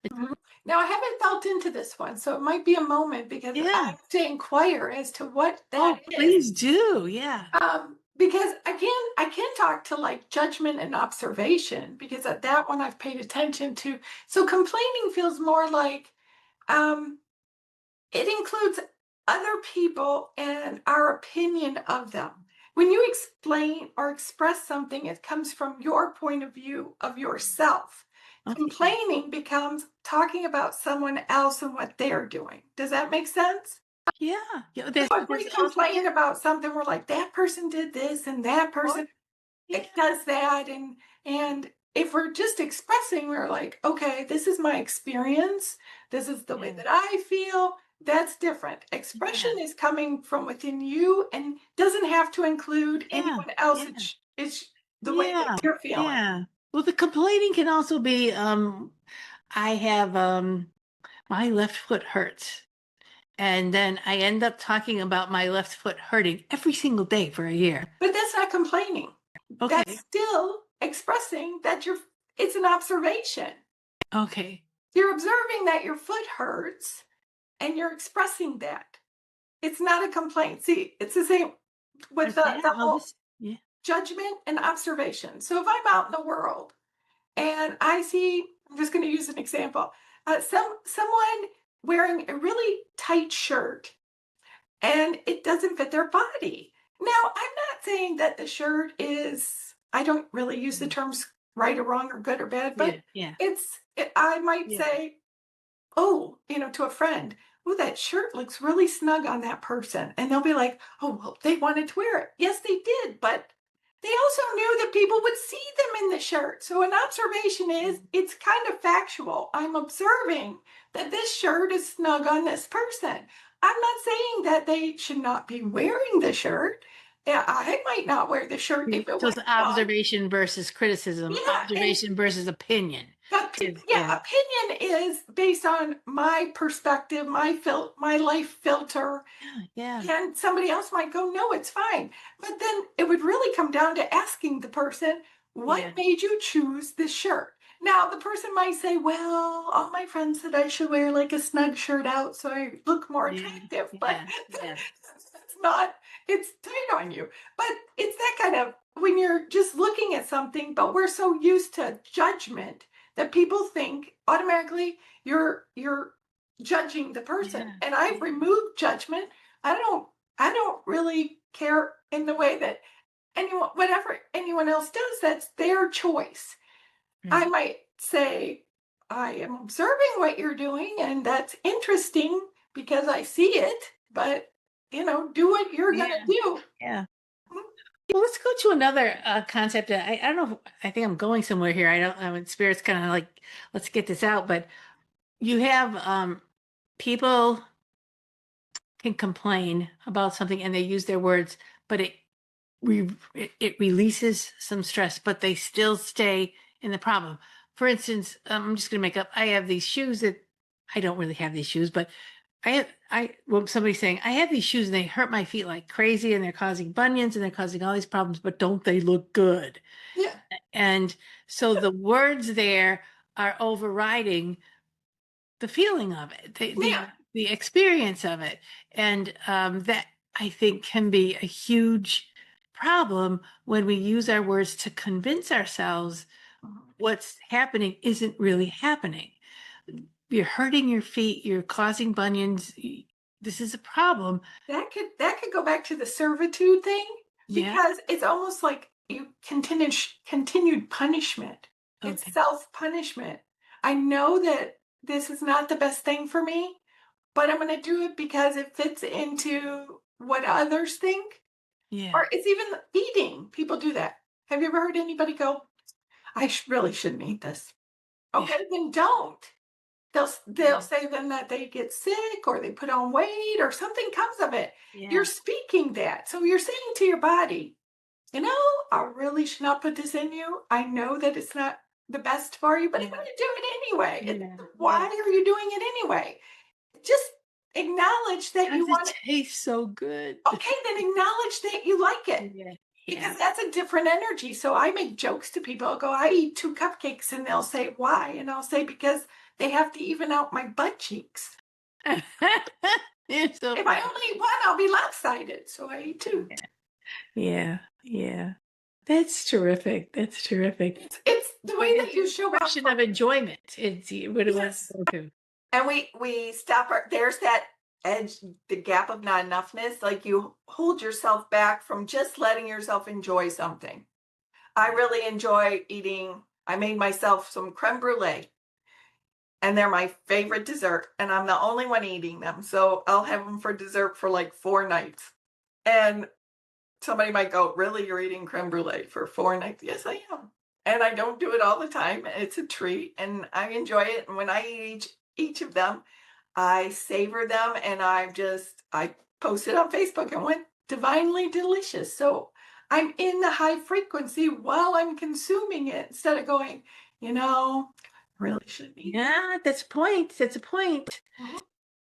Mhm. Now, I haven't felt into this one, so it might be a moment because I Yeah. have to inquire as to what that Oh, is. please do. Yeah. Because again, I can talk to like judgment and observation because at that one I've paid attention to. So complaining feels more like um, it includes other people and our opinion of them. When you explain or express something, it comes from your point of view of yourself. Okay. Complaining becomes talking about someone else and what they're doing. Does that make sense? Yeah. Yeah. So if we There's also, complain about something, we're like, that person did this and that oh, person yeah. it does that. And if we're just expressing, we're like, okay, this is my experience. This is the way Yeah. that I feel. That's different. Expression Yeah. is coming from within you and doesn't have to include Yeah. anyone else. Yeah. It's the way that Yeah. you're feeling. Yeah. Well, the complaining can also be I have my left foot hurts. And then I end up talking about my left foot hurting every single day for a year. But that's not complaining. That's Okay. still expressing that it's an observation. Okay. You're observing that your foot hurts and you're expressing that. It's not a complaint. See, it's the same with That's the that. Well, whole this, yeah. judgment and observation. So if I'm out in the world and I see, I'm just going to use an example, someone wearing a really tight shirt and it doesn't fit their body. Now, I'm not saying that the shirt is, I don't really use the terms right or wrong or good or bad, but Yeah. Yeah. I might Yeah. say, oh, to a friend, oh, that shirt looks really snug on that person. And they'll be like, oh, well, they wanted to wear it. Yes, they did. But they also knew that people would see them in the shirt. So an observation is it's kind of factual. I'm observing that this shirt is snug on this person. I'm not saying that they should not be wearing the shirt. Yeah, I might not wear the shirt if it So was it's snug. observation versus criticism, Yeah, and observation versus opinion. Yeah. Opinion is based on my perspective, my life filter, Yeah. Yeah. and somebody else might go, no, it's fine. But then it would really come down to asking the person, what Yeah. made you choose this shirt? Now, the person might say, well, all my friends said I should wear like a snug shirt out so I look more Yeah. attractive, but Yeah. Yeah. it's not, it's tight on you. But it's that kind of when you're just looking at something, but we're so used to judgment that people think automatically you're judging the person. Yeah. And I've Yeah. removed judgment. I don't really care in the way that anyone whatever anyone else does, that's their choice. I Right. might say, I am observing what you're doing, and that's interesting because I see it, but do what you're Yeah. gonna do. Yeah. Mm. Well, let's go to another concept. I don't know. I think I'm going somewhere here. I don't. I mean, spirit's kind of like, let's get this out. But you have people can complain about something and they use their words, but it releases some stress, but they still stay in the problem. For instance, I'm just going to make up. I have these shoes that I don't really have these shoes, but well, somebody's saying I have these shoes and they hurt my feet like crazy and they're causing bunions and they're causing all these problems, but don't they look good? Yeah, And so the words there are overriding the feeling of it, yeah. the experience of it, and that I think can be a huge problem when we use our words to convince ourselves Mhm. what's happening isn't really happening. You're hurting your feet. You're causing bunions. This is a problem. That could go back to the servitude thing Yeah. because it's almost like you continued punishment. It's Okay. self punishment. I know that this is not the best thing for me, but I'm going to do it because it fits into what others think. Yeah. Or it's even eating. People do that. Have you ever heard anybody go, I really shouldn't eat this? Yeah. Okay, then don't. They'll Yeah. say then that they get sick or they put on weight or something comes of it. You're Yeah. speaking that. So you're saying to your body, I really should not put this in you. I know that it's not the best for you, but I'm Yeah. going to do it anyway. Yeah. Why Yeah. are you doing it anyway? Just acknowledge that you Because it want it. tastes so good. Okay, then acknowledge that you like it Yeah. Yeah. because that's a different energy. So I make jokes to people. I'll go, I eat 2 cupcakes, and they'll say, why? And I'll say, because they have to even out my butt cheeks. It's so If I funny. only eat one, I'll be lopsided. So I eat two. Yeah, yeah. That's terrific. That's terrific. It's the But way that it's you an show up expression for. of enjoyment. It's what it wants Yes. to go to. And we stop there's that edge, the gap of not enoughness. Like you hold yourself back from just letting yourself enjoy something. I really enjoy eating. I made myself some creme brulee, and they're my favorite dessert, and I'm the only one eating them. So I'll have them for dessert for like 4 nights. And somebody might go, really, you're eating creme brulee for 4 nights? Yes, I am. And I don't do it all the time. It's a treat and I enjoy it. And when I eat each of them, I savor them and I post it on Facebook and went divinely delicious. So I'm in the high frequency while I'm consuming it instead of going, really shouldn't eat that. Yeah, that's a point. That's a point. Mhm.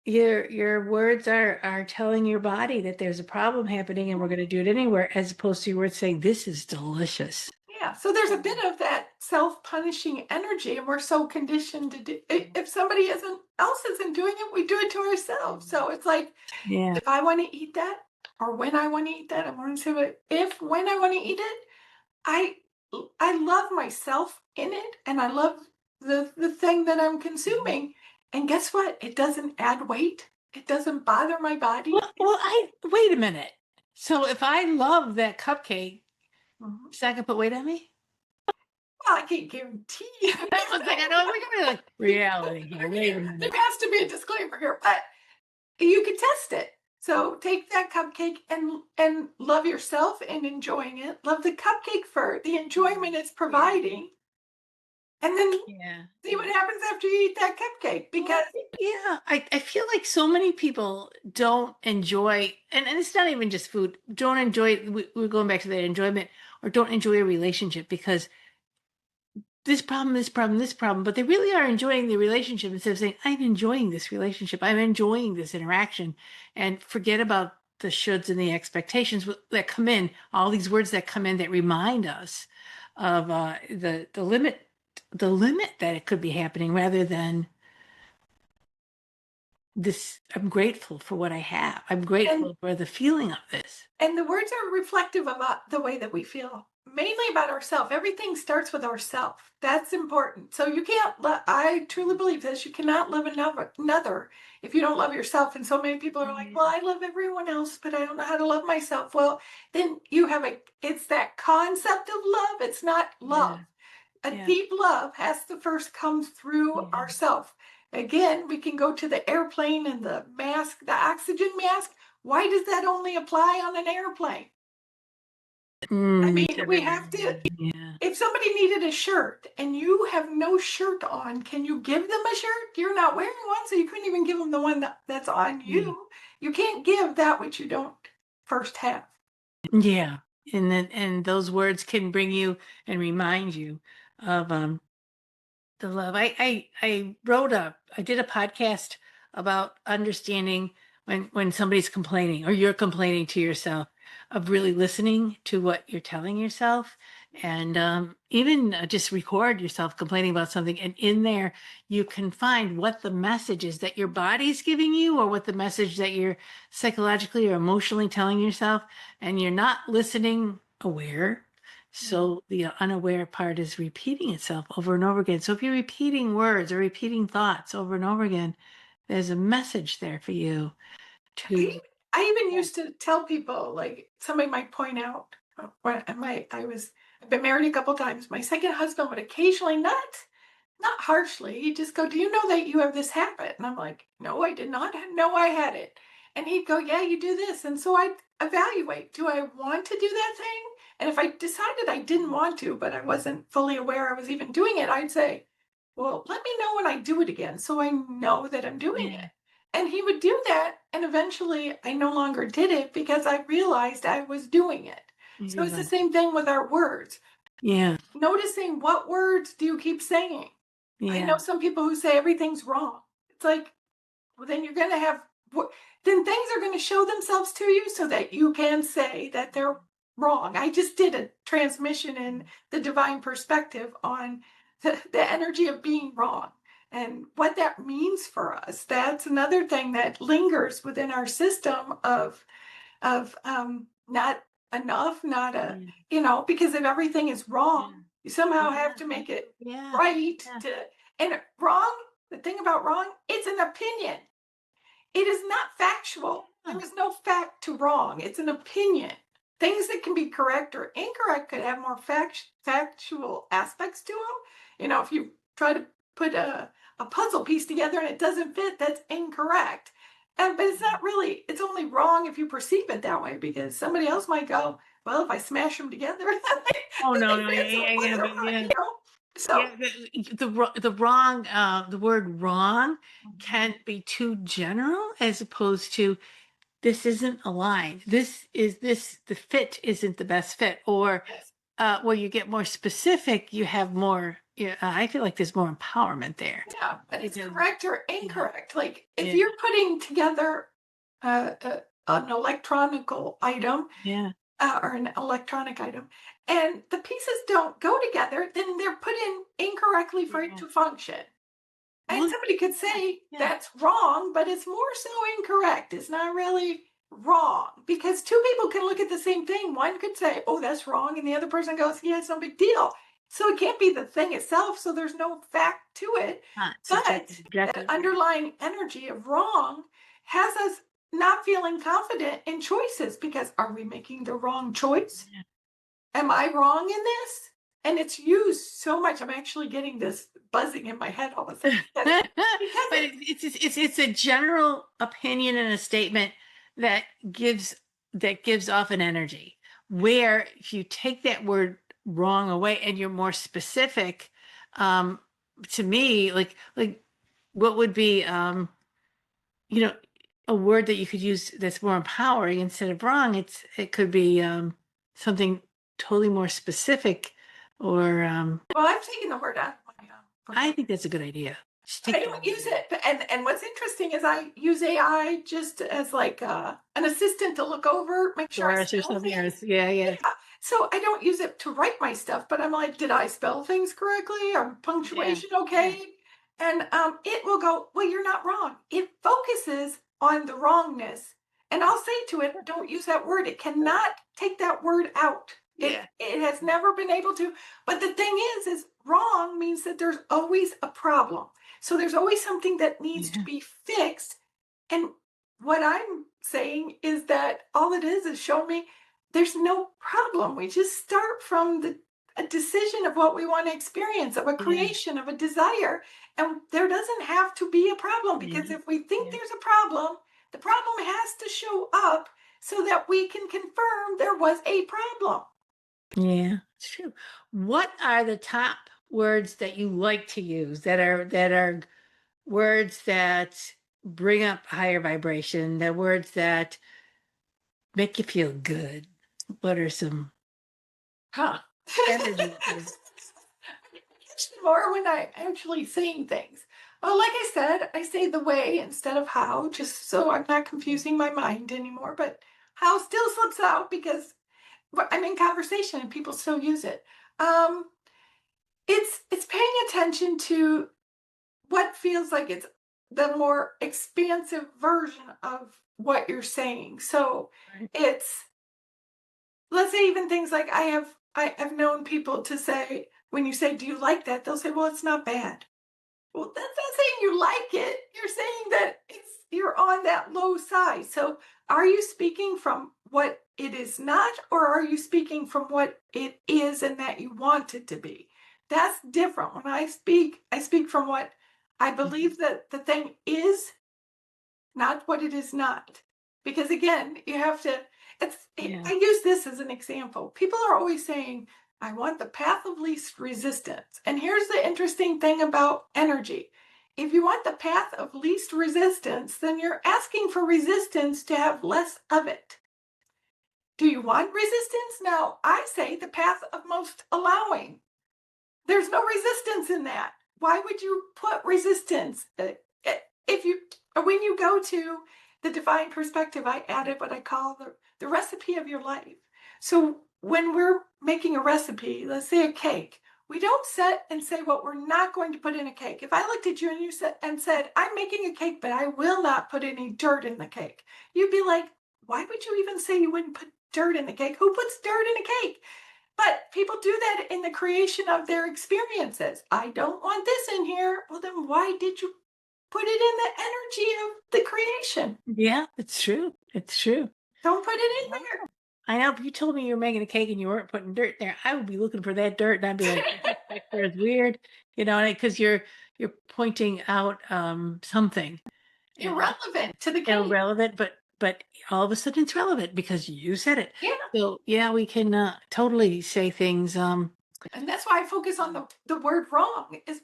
Your words are telling your body that there's a problem happening and we're going to do it anywhere, as opposed to your words saying this is delicious. Yeah, so there's a bit of that self-punishing energy, and we're so conditioned to do. If somebody else isn't doing it, we do it to ourselves. So it's like, Yeah. if I want to eat that, or when I want to eat that, I want to say, if when I want to eat it, I I love myself in it, and I love the thing that I'm Mhm. consuming. And guess what? It doesn't add weight. It doesn't bother my body. Well, I wait a minute. So if I love that cupcake, Mhm. is that gonna put weight on me? Well, I can't guarantee. I was like, I know we're gonna be like reality here. Wait a There minute. has to be a disclaimer here, but you can test it. So take that cupcake and love yourself and enjoying it. Love the cupcake for the enjoyment it's Yeah. providing, and then Yeah. see what happens after you eat that cupcake. Well, Because yeah, I feel like so many people don't enjoy, and it's not even just food, don't enjoy, we're going back to that enjoyment, or don't enjoy a relationship because this problem, this problem, this problem, but they really are enjoying the relationship instead of saying, I'm enjoying this relationship. I'm enjoying this interaction, and forget about the shoulds and the expectations that come in, all these words that come in that remind us of the limit that it could be happening rather than this. I'm grateful for what I have. I'm And grateful for the feeling of this. And the words are reflective of the way that we feel, mainly about ourselves. Everything starts with ourselves. That's important. So you can't, I truly believe this, you cannot love another if you don't love yourself. And so many people are like, well, I love everyone else, but I don't know how to love myself. Well, then it's that concept of love. It's not love. Yeah, A yeah, deep love has to first come through yeah. ourself. Again, we can go to the airplane and the mask, the oxygen mask. Why does that only apply on an airplane? I mean, we have to, Yeah, if somebody needed a shirt and you have no shirt on, can you give them a shirt? You're not wearing one, so you couldn't even give them the one that's on yeah, you. You can't give that which you don't first have. yeah. And then, and those words can bring you and remind you of the love. I did a podcast about understanding when somebody's complaining or you're complaining to yourself, of really listening to what you're telling yourself, and even just record yourself complaining about something, and in there you can find what the message is that your body's giving you, or what the message that you're psychologically or emotionally telling yourself, and you're not listening aware. So the unaware part is repeating itself over and over again. So if you're repeating words or repeating thoughts over and over again, there's a message there for you to. I even used to tell people, like somebody might point out, when I've been married a couple times. My second husband would occasionally, not harshly, he'd just go, "Do you know that you have this habit?" And I'm like, "No, I did not know I had it." And he'd go, "Yeah, you do this." And so I'd evaluate, do I want to do that thing? And if I decided I didn't want to, but I wasn't fully aware I was even doing it, I'd say, "Well, let me know when I do it again so I know that I'm doing Yeah, it." And he would do that, and eventually I no longer did it because I realized I was doing it. So it's the yeah, same thing with our words. yeah, Noticing, what words do you keep saying? I yeah, know some people who say everything's wrong. It's like, well, then you're going to have, then things are going to show themselves to you so that you can say that they're wrong. I just did a transmission in the divine perspective on the energy of being wrong and what that means for us. That's another thing that lingers within our system of not enough, not a, yeah, because if everything is yeah, wrong, you somehow yeah, have to make it yeah, right yeah, to, and wrong, the thing about wrong, it's an opinion. It is not factual. yeah, There is no fact to wrong. It's an opinion. Things that can be correct or incorrect could have more factual aspects to them. If you try to put a puzzle piece together and it doesn't fit, that's incorrect. But it's not really, it's only wrong if you perceive it that way, because somebody else might go, well, if I smash them together, oh then no, they no, fit, so yeah, what's yeah, the but yeah, So, yeah, the wrong, the word wrong can be too general, as opposed to, this isn't aligned. The fit isn't the best fit. Or yes. where you get more specific, you have more. Yeah, I feel like there's more empowerment there. Yeah, but it's Because correct or yeah, incorrect. Like if yeah, you're putting together an electronical item or an electronic item, and the pieces don't go together, then they're put in incorrectly for it yeah. to function. And Well, somebody could yeah, say yeah, that's wrong, but it's more so incorrect. It's not really wrong, because two people can look at the same thing. One could say, "Oh, that's wrong," and the other person goes, "Yeah, it's no big deal." So it can't be the thing itself. So there's no fact to it. not But subjective, that objective. underlying energy of wrong has us not feeling confident in choices, because are we making the wrong choice? Yeah. Am I wrong in this? And it's used so much. I'm actually getting this buzzing in my head all of a sudden because But it's a general opinion and a statement that gives gives off an energy. Where if you take that word wrong away and you're more specific, um, to me, like what would be you know a word that you could use that's more empowering instead of wrong. It could be something totally more specific. or Well, I've taken the word out of my I vocabulary. think that's a good idea. Just I take don't use it, and what's interesting is I use AI just as like an assistant to look over, make sure I Doris or spell something things. else. Yeah, yeah, So I don't use it to write my stuff, but I'm like, did I spell things correctly? Are yeah, punctuation yeah, okay? And it will go, well, you're not wrong. It focuses on the wrongness. And I'll say to it, don't use that word. It cannot take that word out. It yeah, it has never been able to. But the thing is wrong means that there's always a problem. So there's always something that needs to yeah, be fixed. And what I'm saying is that all it is show me there's no problem. We just start from a decision of what we want to experience, of a yeah, creation, of a desire. And there doesn't have to be a problem because yeah, if we think yeah. there's a problem, the problem has to show up so that we can confirm there was a problem. Yeah, it's true. What are the top words that you like to use that are words that bring up higher vibration, the words that make you feel good? What are some Huh. energy words? Catch me more when I actually saying things. Well, like I said, I say the way instead of how, just so I'm not confusing my mind anymore. But how still slips out because I'm in conversation and people still use it. Um, it's paying attention to what feels like it's the more expansive version of what you're saying. So Right. it's, let's say, even things like I've known people to say, when you say, do you like that? They'll say, well, it's not bad. Well, that's not saying you like it. You're saying that you're on that low side. So are you speaking from what it is not, or are you speaking from what it is and that you want it to be? That's different. When I speak from what I Mhm. believe that the thing is, not what it is not. Because again, you have to, Yeah. I use this as an example. People are always saying, I want the path of least resistance. And here's the interesting thing about energy. If you want the path of least resistance, then you're asking for resistance to have less of it. Do you want resistance? No, I say the path of most allowing. There's no resistance in that. Why would you put resistance? If you, when you go to the divine perspective, I added what I call the recipe of your life. So when we're making a recipe, let's say a cake, we don't set and say what we're not going to put in a cake. If I looked at you and you said, I'm making a cake, but I will not put any dirt in the cake, you'd be like, why would you even say you wouldn't put dirt in the cake? Who puts dirt in a cake? But people do that in the creation of their experiences. I don't want this in here. Well, then why did you put it in the energy of the creation? Yeah, it's true. It's true. Don't put it in Wow. there. I know if you told me you were making a cake and you weren't putting dirt there, I would be looking for that dirt and I'd be like, that texture is weird, because you're pointing out something and Irrelevant to the cake. irrelevant, but all of a sudden it's relevant because you said it. Yeah. So yeah, we can totally say things. And that's why I focus on the word wrong. Is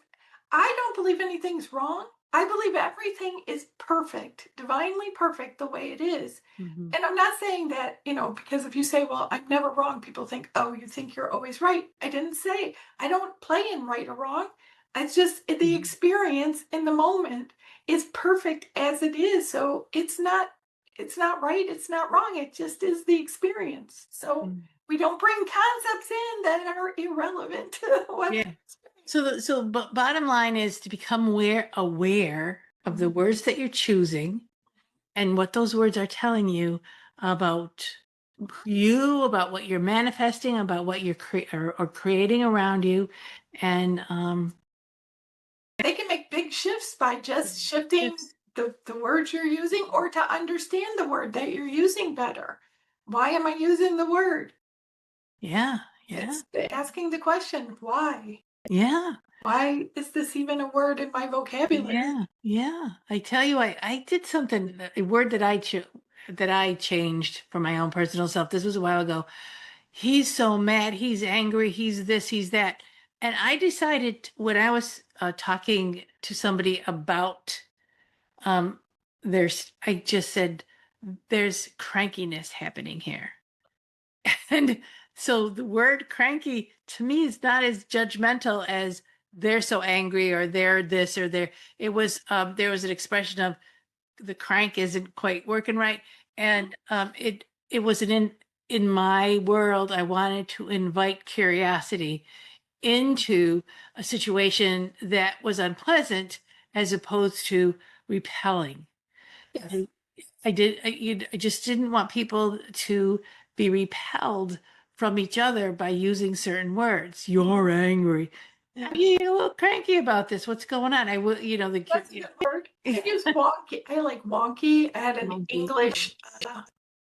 I don't believe anything's wrong. I believe everything is perfect, divinely perfect the way it is. Mhm. And I'm not saying that, because if you say, well, I'm never wrong, people think, oh, you think you're always right. I didn't say I don't play in right or wrong. It's just the Mhm. experience in the moment is perfect as it is. So it's not right, it's not wrong. It just is the experience. So Mhm. we don't bring concepts in that are irrelevant to what Yeah. So bottom line is to become aware of the Mhm. words that you're choosing and what those words are telling you about you, about what you're manifesting, about what you're or creating around you, and They can make big shifts by just shifting just the words you're using or to understand the word that you're using better. Why am I using the word? yeah, yeah, It's asking the question, why? yeah. Why is this even a word in my vocabulary? Yeah, yeah. I tell you, I did something, a word that I changed for my own personal self. This was a while ago. He's so mad, he's angry, he's this, he's that. And I decided when I was talking to somebody about um I just said there's crankiness happening here. And So the word cranky to me is not as judgmental as they're so angry or they're this or they're, it was, there was an expression of the crank isn't quite working right. And it was in my world, I wanted to invite curiosity into a situation that was unpleasant as opposed to repelling. Yes. I, I just didn't want people to be repelled from each other by using certain words. You're angry. Yeah, you're a little cranky about this. What's going on? I will, That's a good word. I use wonky. I like wonky. I had an monkey. English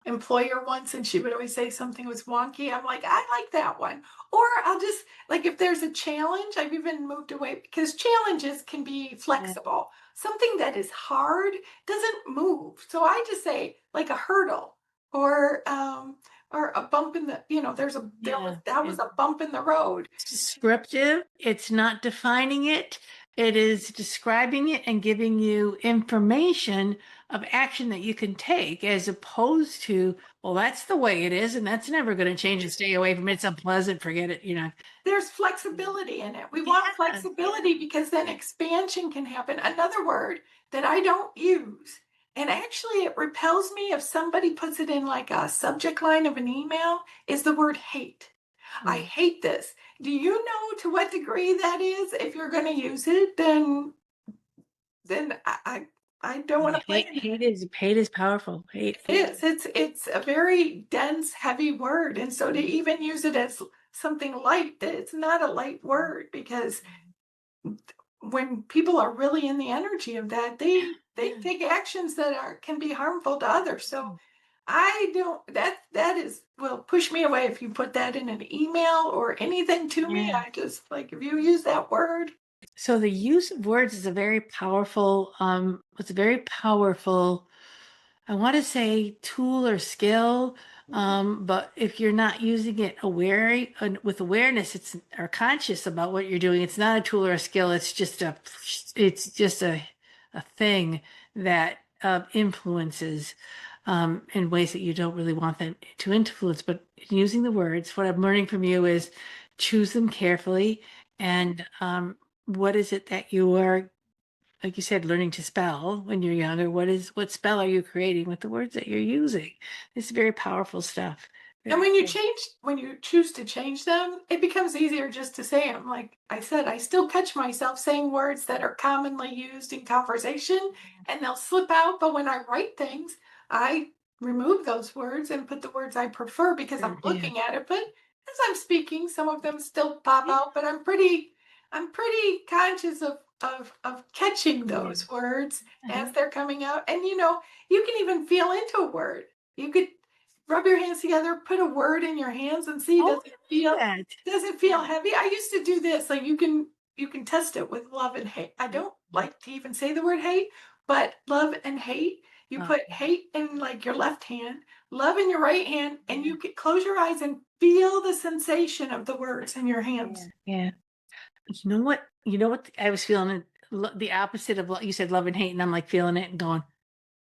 employer once, and she would always say something was wonky. I'm like, I like that one. Or I'll just, like, if there's a challenge, I've even moved away because challenges can be Yeah, flexible. Something that is hard doesn't move. So I just say like a hurdle or a bump in the, yeah. that was a bump in the road. It's descriptive. It's not defining it. It is describing it and giving you information of action that you can take as opposed to, well, that's the way it is, and that's never going to change and stay away from it. It's unpleasant. Forget it, There's flexibility in it. We want Yeah, flexibility because then expansion can happen. Another word that I don't use, and actually it repels me if somebody puts it in like a subject line of an email, is the word hate. I yeah. hate this. Do you know to what degree that is? If you're going to use it, then I don't want Yeah, to pay. hate is powerful. It is. It's a very dense, heavy word, and so to even use it as something light, it's not a light word because when people are really in the energy of that, they Yeah, take actions that are can be harmful to others. So I don't that is will push me away if you put that in an email or anything to me. yeah. I just like if you use that word. So the use of words is a very powerful, it's a very powerful, I want to say tool or skill. But if you're not using it with awareness, it's or conscious about what you're doing, it's not a tool or a skill. It's just a thing that influences in ways that you don't really want them to influence. But using the words, what I'm learning from you is choose them carefully and what is it that you are, like you said, learning to spell when you're younger? What spell are you creating with the words that you're using? This is very powerful stuff. And Very cool. when you choose to change them, it becomes easier just to say them. Like I said, I still catch myself saying words that are commonly used in conversation and they'll slip out. But when I write things, I remove those words and put the words I prefer because I'm Yeah. looking at it. But as I'm speaking, some of them still pop Yeah. out, but I'm pretty conscious of catching Yeah. those words Uh-huh. as they're coming out. And you can even feel into a word. You could rub your hands together, put a word in your hands and see Oh, I like that. does it feel heavy? I used to do this. Like you can test it with love and hate. I don't like to even say the word hate, but love and hate. You Oh, put hate in like your left hand, love in your right hand, and yeah. you can close your eyes and feel the sensation of the words in your Yeah. hands. Yeah. You know what I was feeling the opposite of what you said, love and hate, and I'm like feeling it and going,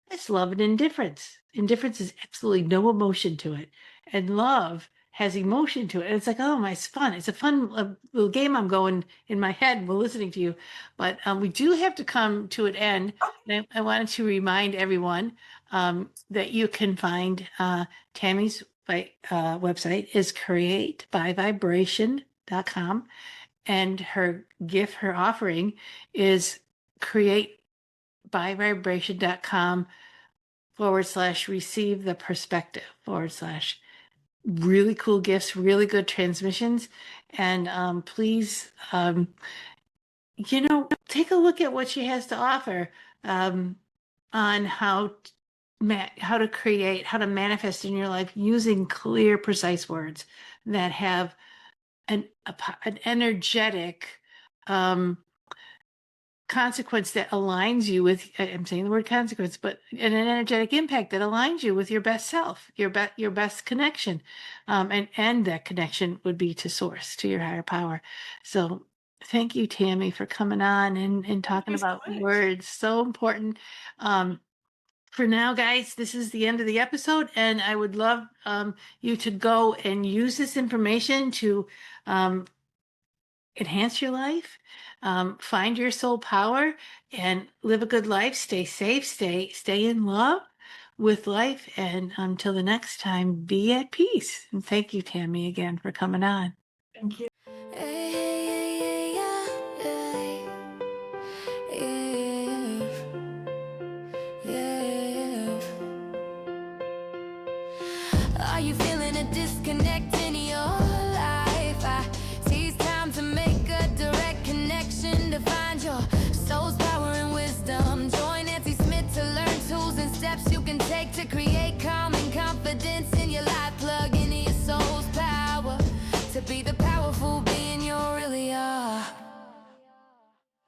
that's love and indifference. Indifference is absolutely no emotion to it. And love has emotion to it. And it's like, oh, my, it's fun. It's a fun little game I'm going in my head while listening to you. But we do have to come to an end. And I wanted to remind everyone that you can find Tammy's website is createbyvibration.com. And her offering is createbyvibration.com /receive the perspective / really cool gifts, really good transmissions. And please, take a look at what she has to offer um, on how to create, how to manifest in your life using clear, precise words that have an energetic um, consequence that aligns you with, I'm saying the word consequence, but an energetic impact that aligns you with your best self, your best connection. And that connection would be to source, to your higher power. So thank you, Tammy, for coming on and Thank talking you so about much. words. So important. Um, For now, guys, this is the end of the episode, and I would love you to go and use this information to um, enhance your life, find your soul power, and live a good life. Stay safe, stay in love with life, and until the next time, be at peace. And thank you, Tammy, again for coming on. Thank you. Are you feeling a disconnect in your